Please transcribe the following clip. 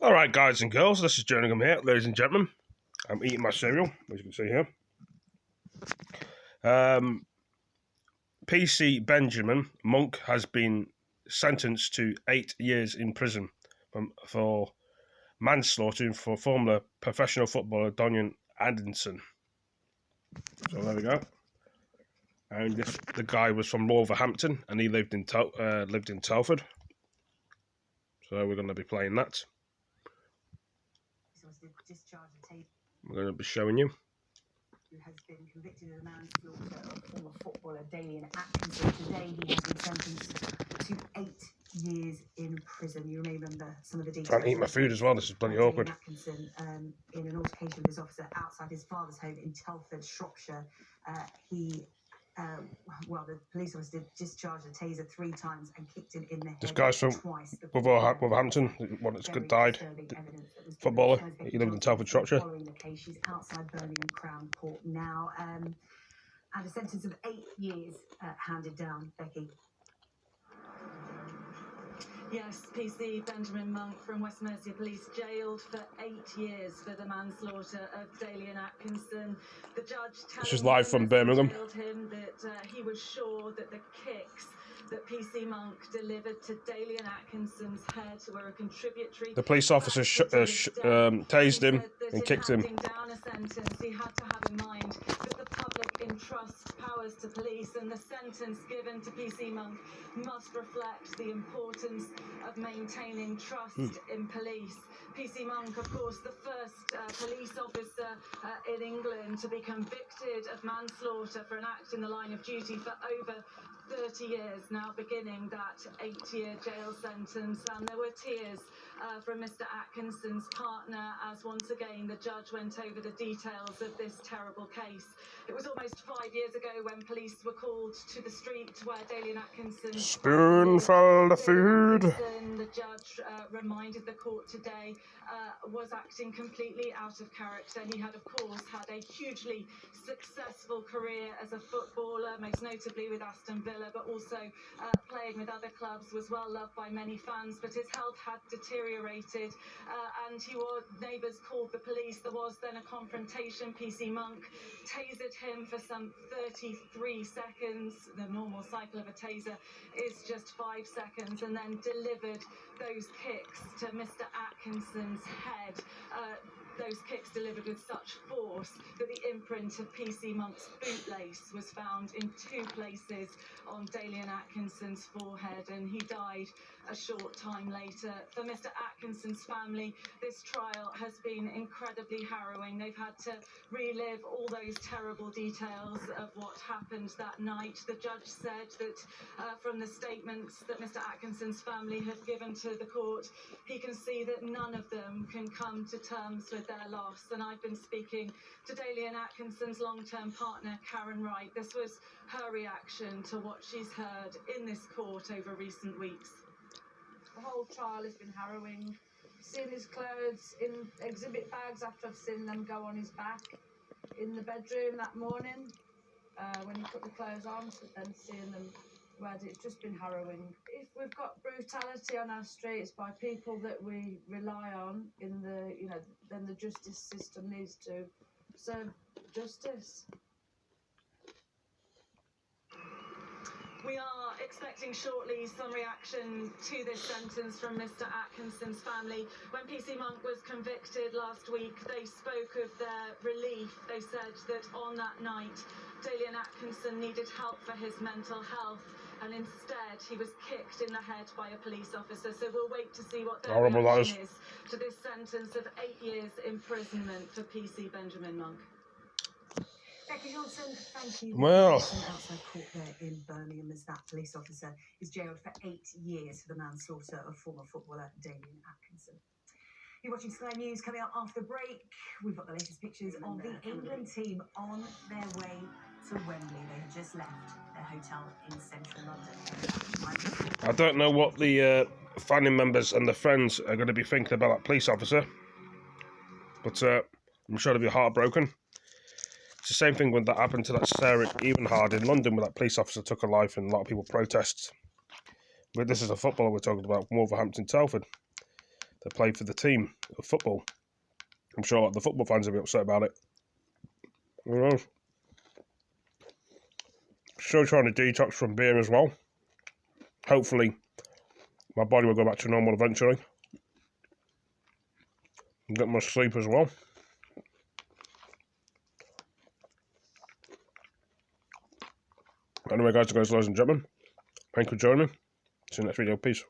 Alright guys and girls, this is Jerningham here, ladies and gentlemen. I'm eating my cereal, as you can see here. PC Benjamin Monk has been sentenced to 8 years in prison for manslaughter for former professional footballer Daniel Atkinson. So there we go. And the guy was from Wolverhampton and he lived in Telford. So we're going to be playing that. We're going to be showing you. Who has been convicted of manslaughter of former footballer Dalian Atkinson. Today he has been sentenced to 8 years in prison. You may remember some of the details. Trying to eat my food as well, this is bloody awkward. Atkinson, in an altercation with his officer outside his father's home in Telford, Shropshire, the police officer did discharge a taser 3 times and kicked him in the head. This guy's from Wolverhampton, one that's died, footballer. He lived in Telford, Shropshire. Following the case, she's outside Birmingham Crown Court now, and a sentence of 8 years handed down. Becky. Yes, PC Benjamin Monk from West Mercia Police jailed for 8 years for the manslaughter of Dalian Atkinson. The judge this is live from Birmingham. Told him that he was sure that the kicks that PC Monk delivered to Dalian Atkinson's head were a contributory. The police officer tased him and kicked him. Down a sentence, he had to have in mind that the public entrusts powers to police, and the sentence given to PC Monk must reflect the importance of maintaining trust in police. PC Monk, of course, the first police officer in England to be convicted of manslaughter for an act in the line of duty for over 30 years now, beginning that 8-year jail sentence. And there were tears from Mr. Atkinson's partner as once again the judge went over the details of this terrible case. It was almost 5 years ago when police were called to the street where Dalian Atkinson spoonful of food. The judge reminded the court today was acting completely out of character. He had, of course, had a hugely successful career as a footballer, most notably with Aston Villa, but also playing with other clubs, was well loved by many fans, but his health had deteriorated, and neighbours called the police. There was then a confrontation. PC Monk tasered him for some 33 seconds. The normal cycle of a taser is just 5 seconds, and then delivered those kicks to Mr. Atkinson's head. Those kicks delivered with such force that the imprint of PC Monk's bootlace was found in 2 places on Dalian Atkinson's forehead, and he died a short time later. For Mr. Atkinson's family, this trial has been incredibly harrowing. They've had to relive all those terrible details of what happened that night. The judge said that from the statements that Mr. Atkinson's family have given to the court, he can see that none of them can come to terms with their loss. And I've been speaking to Dalian Atkinson's long-term partner, Karen Wright. This was her reaction to what she's heard in this court over recent weeks. The whole trial has been harrowing. Seeing his clothes in exhibit bags after I've seen them go on his back in the bedroom that morning when he put the clothes on, and seeing them red, it's just been harrowing. If we've got brutality on our streets by people that we rely on in the, then the justice system needs to serve justice. We are expecting shortly some reaction to this sentence from Mr. Atkinson's family. When PC Monk was convicted last week, they spoke of their relief. They said that on that night, Dalian Atkinson needed help for his mental health, and instead he was kicked in the head by a police officer. So we'll wait to see what their reaction is to this sentence of 8 years imprisonment for PC Benjamin Monk. Becky Johnson, thank you. Well, outside court there in Birmingham, as that police officer is jailed for 8 years for the manslaughter of former footballer Dalian Atkinson. You're watching Sky News. Coming up after the break, we've got the latest pictures of the England team on their way to Wembley. They have just left their hotel in central London. I don't know what the family members and the friends are going to be thinking about that police officer, but I'm sure they'll be heartbroken. It's the same thing when that happened to that Sarah Evenhard in London, where that police officer took her life and a lot of people protested. But this is a footballer we're talking about from Wolverhampton, Telford. to play for the team of football. I'm sure the football fans will be upset about it. Who knows? Still trying to detox from beer as well. Hopefully, my body will go back to normal eventually. And get more sleep as well. Anyway, guys and ladies and gentlemen, thank you for joining me. See you next video. Peace.